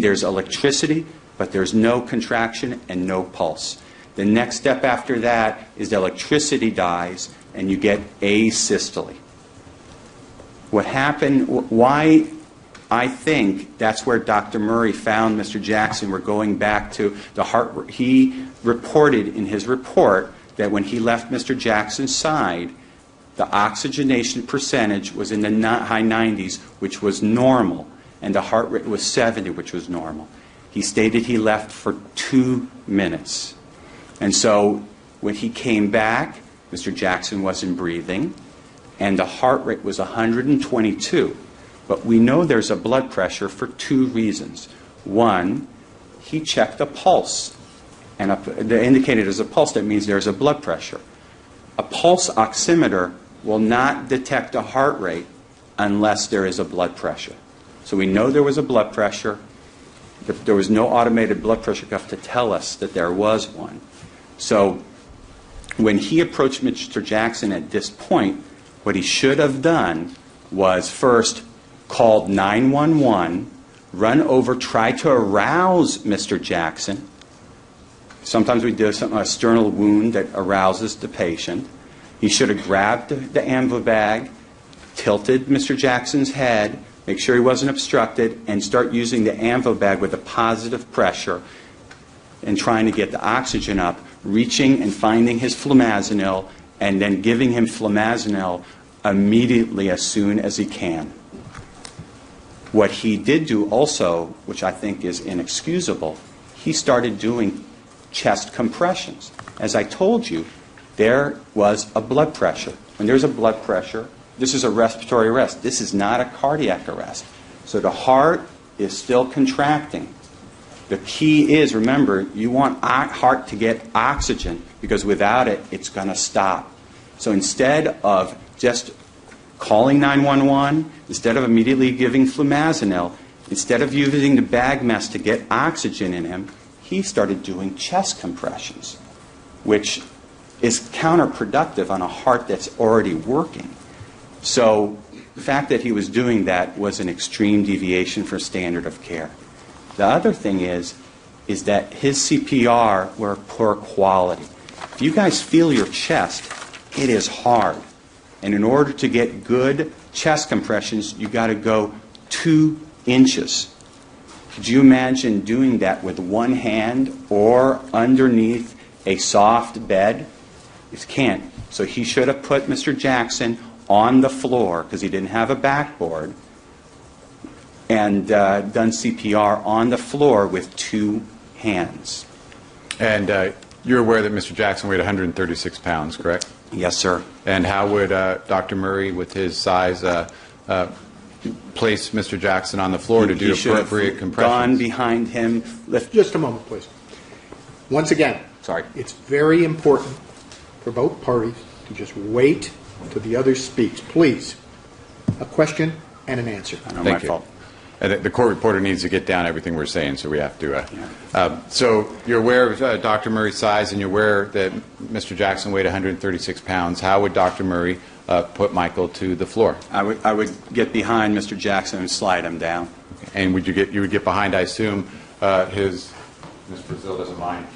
there's electricity, but there's no contraction and no pulse. The next step after that is the electricity dies and you get asystole. What happened, why I think that's where Dr. Murray found Mr. Jackson. We're going back to the heart. He reported in his report that when he left Mr. Jackson's side, the oxygenation percentage was in the high 90s, which was normal, and the heart rate was 70, which was normal. He stated he left for 2 minutes. And so when he came back, Mr. Jackson wasn't breathing, and the heart rate was 122. But we know there's a blood pressure for 2 reasons. One, he checked a pulse, and indicated as a pulse, that means there's a blood pressure. A pulse oximeter will not detect a heart rate unless there is a blood pressure. So we know there was a blood pressure. There was no automated blood pressure cuff to tell us that there was one. So when he approached Mr. Jackson at this point, what he should have done was first called 911, run over, try to arouse Mr. Jackson. Sometimes we do a sternal wound that arouses the patient. He should have grabbed the ambu bag, tilted Mr. Jackson's head, make sure he wasn't obstructed, and start using the ambu bag with a positive pressure and trying to get the oxygen up, reaching and finding his flumazenil, and then giving him flumazenil immediately as soon as he can. What he did do also, which I think is inexcusable, he started doing chest compressions. As I told you, there was a blood pressure. When there's a blood pressure, this is a respiratory arrest. This is not a cardiac arrest. So the heart is still contracting. The key is, remember, you want heart to get oxygen, because without it, it's going to stop. So instead of just calling 911, instead of immediately giving flumazenil, instead of using the bag mess to get oxygen in him, he started doing chest compressions, which is counterproductive on a heart that's already working. So the fact that he was doing that was an extreme deviation from standard of care. The other thing is that his CPR were poor quality. If you guys feel your chest, it is hard. And in order to get good chest compressions, you got to go 2 inches. Could you imagine doing that with one hand or underneath a soft bed? You can't. So he should have put Mr. Jackson on the floor, because he didn't have a backboard, and done CPR on the floor with 2 hands. And you're aware that Mr. Jackson weighed 136 pounds, correct? Yes, sir. And how would Dr. Murray, with his size, place Mr. Jackson on the floor to do appropriate compressions? Gone behind him. Just a moment, please. Once again, Sorry. It's very important for both parties to just wait till the other speaks. Please, a question and an answer. My fault. And the court reporter needs to get down everything we're saying, so we have to. So you're aware of Dr. Murray's size, and you're aware that Mr. Jackson weighed 136 pounds. How would Dr. Murray put Michael to the floor? I would get behind Mr. Jackson and slide him down. Okay. And you would get behind, I assume, Ms. Brazil doesn't mind,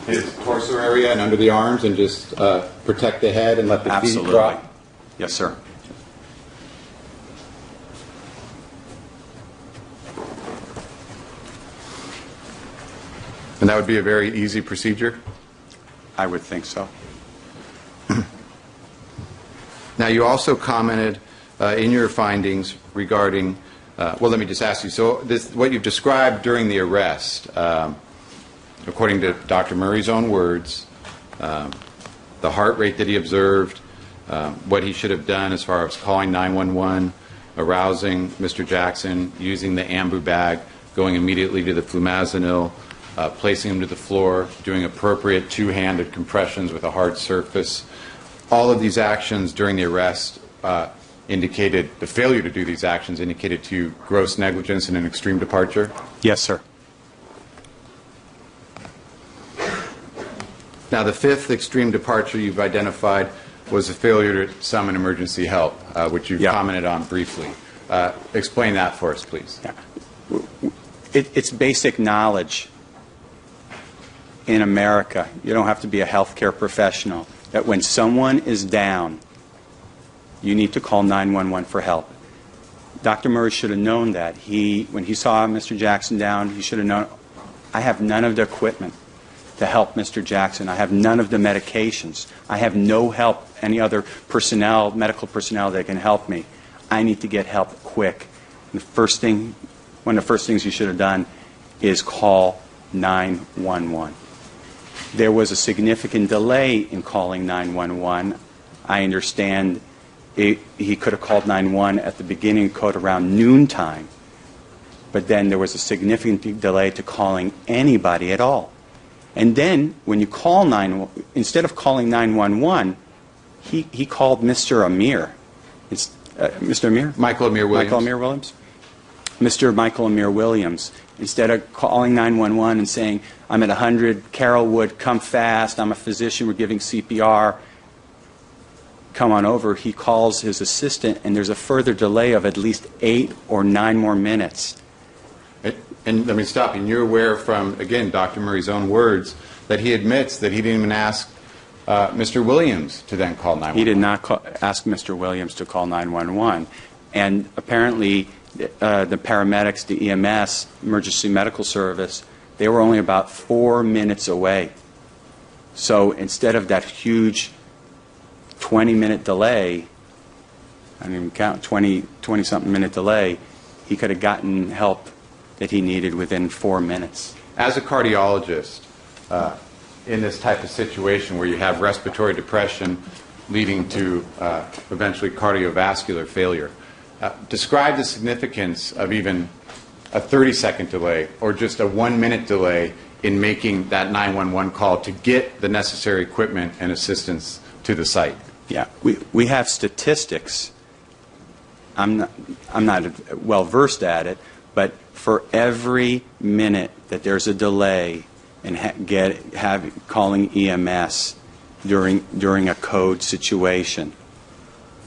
his torso area and under the arms, and just protect the head and let the feet drop? Yes, sir. And that would be a very easy procedure? I would think so. Now, you also commented in your findings regarding, well, let me just ask you, so what you've described during the arrest, according to Dr. Murray's own words, the heart rate that he observed, what he should have done as far as calling 911, arousing Mr. Jackson, using the ambu bag, going immediately to the flumazenil, placing him to the floor, doing appropriate 2-handed compressions with a hard surface. All of these actions during the arrest indicated, the failure to do these actions indicated to you gross negligence and an extreme departure? Yes, sir. Now, the 5th extreme departure you've identified was a failure to summon emergency help, which you've commented on briefly. Explain that for us, please. Yeah. It's basic knowledge in America. You don't have to be a healthcare professional. That when someone is down, you need to call 911 for help. Dr. Murray should have known that. When he saw Mr. Jackson down, he should have known, I have none of the equipment to help Mr. Jackson. I have none of the medications. I have no help, any other personnel, medical personnel that can help me. I need to get help quick. And one of the first things you should have done is call 911. There was a significant delay in calling 911. I understand he could have called 911 at the beginning code around noontime, but then there was a significant delay to calling anybody at all. And then when you call 911, instead of calling 911, he called Mr. Amir. Mr. Amir? Michael Amir Williams. Michael Amir Williams. Mr. Michael Amir Williams. Instead of calling 911 and saying, I'm at 100 Carrollwood, come fast, I'm a physician, we're giving CPR, come on over, he calls his assistant, and there's a further delay of at least 8 or 9 more minutes. And let me stop you. You're aware from, again, Dr. Murray's own words, that he admits that he didn't even ask Mr. Williams to then call 911. He did not ask Mr. Williams to call 911. And apparently, the paramedics, the EMS, Emergency Medical Service, they were only about 4 minutes away. So instead of that huge 20-minute delay, I didn't even count, 20-something minute delay, he could have gotten help that he needed within 4 minutes. As a cardiologist, in this type of situation where you have respiratory depression leading to eventually cardiovascular failure, describe the significance of even a 30-second delay or just a 1-minute delay in making that 911 call to get the necessary equipment and assistance to the site. Yeah, we have statistics. I'm not well versed at it, but for every minute that there's a delay in calling EMS during a code situation,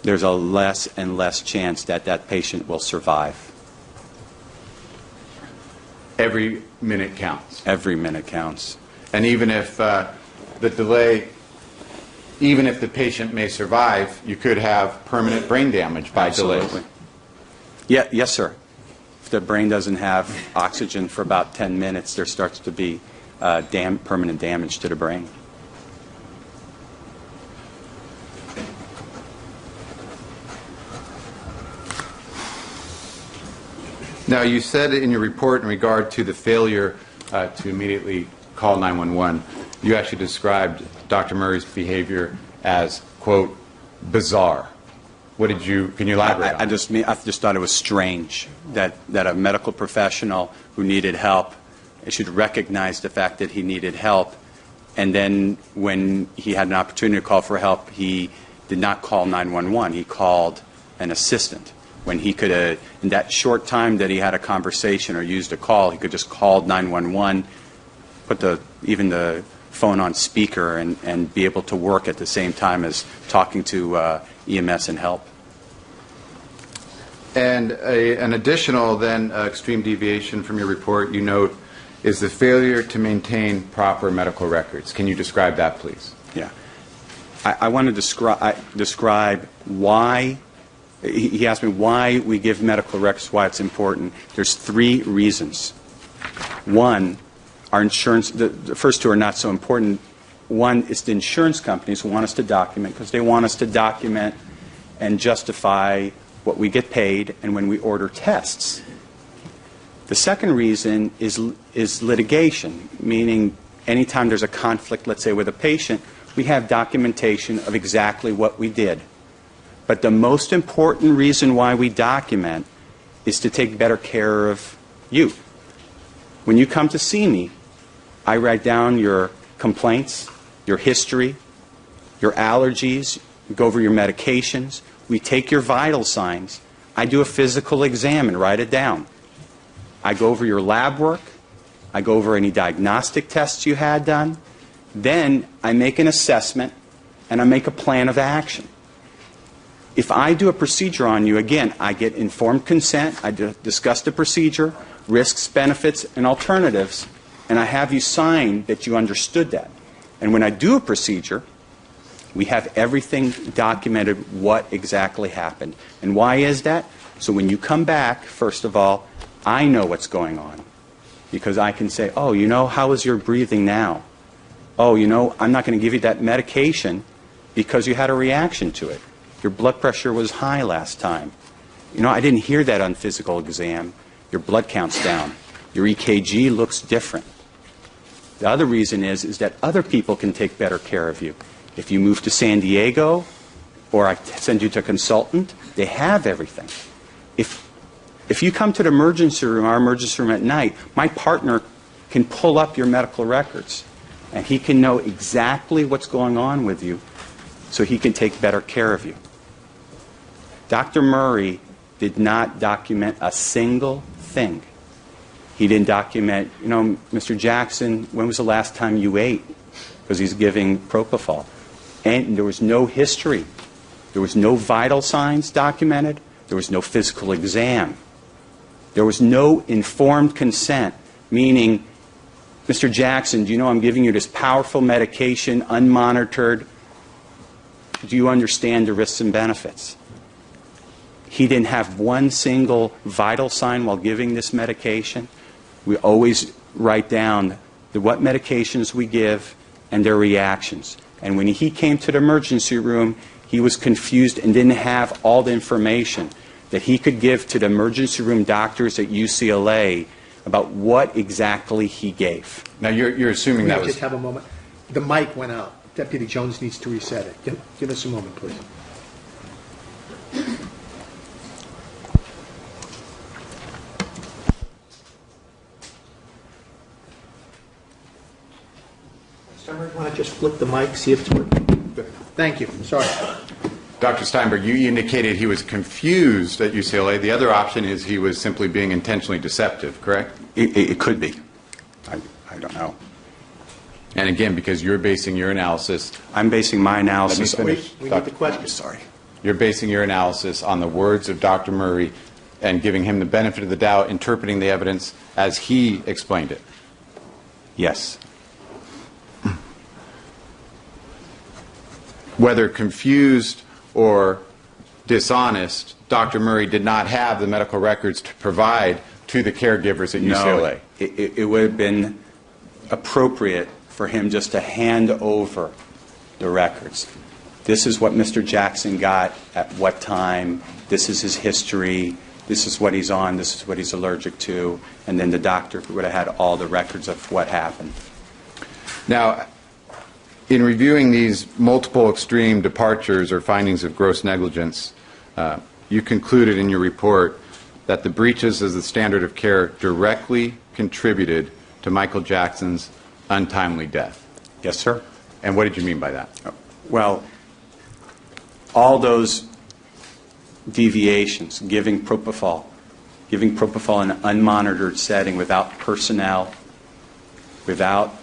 there's a less and less chance that that patient will survive. Every minute counts. Every minute counts. And even if the delay, even if the patient may survive, you could have permanent brain damage by delays. Absolutely. Yeah, yes, sir. If the brain doesn't have oxygen for about 10 minutes, there starts to be permanent damage to the brain. Now, you said in your report in regard to the failure to immediately call 911, you actually described Dr. Murray's behavior as, quote, bizarre. Can you elaborate on I just thought it was strange that a medical professional who needed help should recognize the fact that he needed help, and then when he had an opportunity to call for help, he did not call 911. He called an assistant. When he could have, in that short time that he had a conversation or used a call, he could just call 911, put even the phone on speaker, and be able to work at the same time as talking to EMS and help. And an additional then extreme deviation from your report, you note, is the failure to maintain proper medical records. Can you describe that, please? Yeah. I want to describe why. He asked me why we give medical records, why it's important. There's 3 reasons. One, our insurance, the first 2 are not so important. One is the insurance companies who want us to document because they want us to document and justify what we get paid and when we order tests. The second reason is litigation, meaning anytime there's a conflict, let's say with a patient, we have documentation of exactly what we did. But the most important reason why we document is to take better care of you. When you come to see me, I write down your complaints, your history, your allergies, go over your medications. We take your vital signs. I do a physical exam and write it down. I go over your lab work. I go over any diagnostic tests you had done. Then I make an assessment and I make a plan of action. If I do a procedure on you, again, I get informed consent, I discuss the procedure, risks, benefits, and alternatives, and I have you sign that you understood that. And when I do a procedure, we have everything documented what exactly happened. And why is that? So when you come back, first of all, I know what's going on. Because I can say, oh, you know, how is your breathing now? Oh, you know, I'm not going to give you that medication because you had a reaction to it. Your blood pressure was high last time. You know, I didn't hear that on physical exam. Your blood count's down. Your EKG looks different. The other reason is that other people can take better care of you. If you move to San Diego or I send you to a consultant, they have everything. If you come to the emergency room, our emergency room at night, my partner can pull up your medical records and he can know exactly what's going on with you so he can take better care of you. Dr. Murray did not document a single thing. He didn't document, you know, Mr. Jackson, when was the last time you ate? Because he's giving propofol. And there was no history. There was no vital signs documented. There was no physical exam. There was no informed consent, meaning, Mr. Jackson, do you know I'm giving you this powerful medication, unmonitored? Do you understand the risks and benefits? He didn't have one single vital sign while giving this medication. We always write down what medications we give and their reactions. And when he came to the emergency room, he was confused and didn't have all the information that he could give to the emergency room doctors at UCLA about what exactly he gave. Now, you're assuming that was... Just have a moment. The mic went out. Deputy Jones needs to reset it. Give us a moment, please. Steinberg, want to just flip the mic, see if it's working? Good. Thank you. Sorry. Dr. Steinberg, you indicated he was confused at UCLA. The other option is he was simply being intentionally deceptive, correct? It could be. I don't know. And again, because you're basing your analysis... I'm basing my analysis... Let me finish. We need the question. Sorry. You're basing your analysis on the words of Dr. Murray and giving him the benefit of the doubt, interpreting the evidence as he explained it. Yes. Whether confused or dishonest, Dr. Murray did not have the medical records to provide to the caregivers at UCLA. No, it would have been appropriate for him just to hand over the records. This is what Mr. Jackson got at what time. This is his history. This is what he's on. This is what he's allergic to. And then the doctor would have had all the records of what happened. Now, in reviewing these multiple extreme departures or findings of gross negligence, you concluded in your report that the breaches of the standard of care directly contributed to Michael Jackson's untimely death. Yes, sir. And what did you mean by that? Well, all those deviations, giving propofol in an unmonitored setting without personnel, without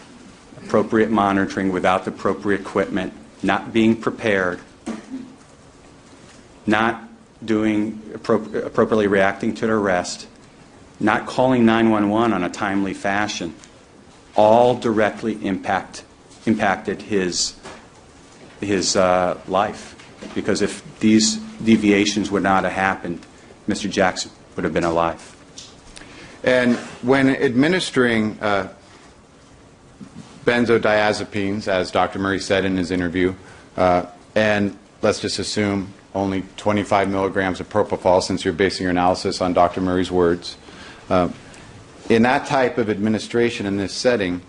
appropriate monitoring, without the appropriate equipment, not being prepared, not doing appropriately reacting to the arrest, not calling 911 on a timely fashion, all directly impacted his life. Because if these deviations would not have happened, Mr. Jackson would have been alive. And when administering benzodiazepines, as Dr. Murray said in his interview, and let's just assume only 25 milligrams of propofol, since you're basing your analysis on Dr. Murray's words, in that type of administration in this setting,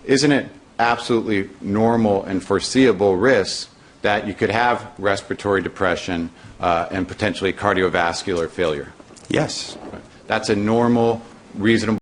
isn't it absolutely normal and foreseeable risk that you could have respiratory depression and potentially cardiovascular failure? Yes. That's a normal, reasonable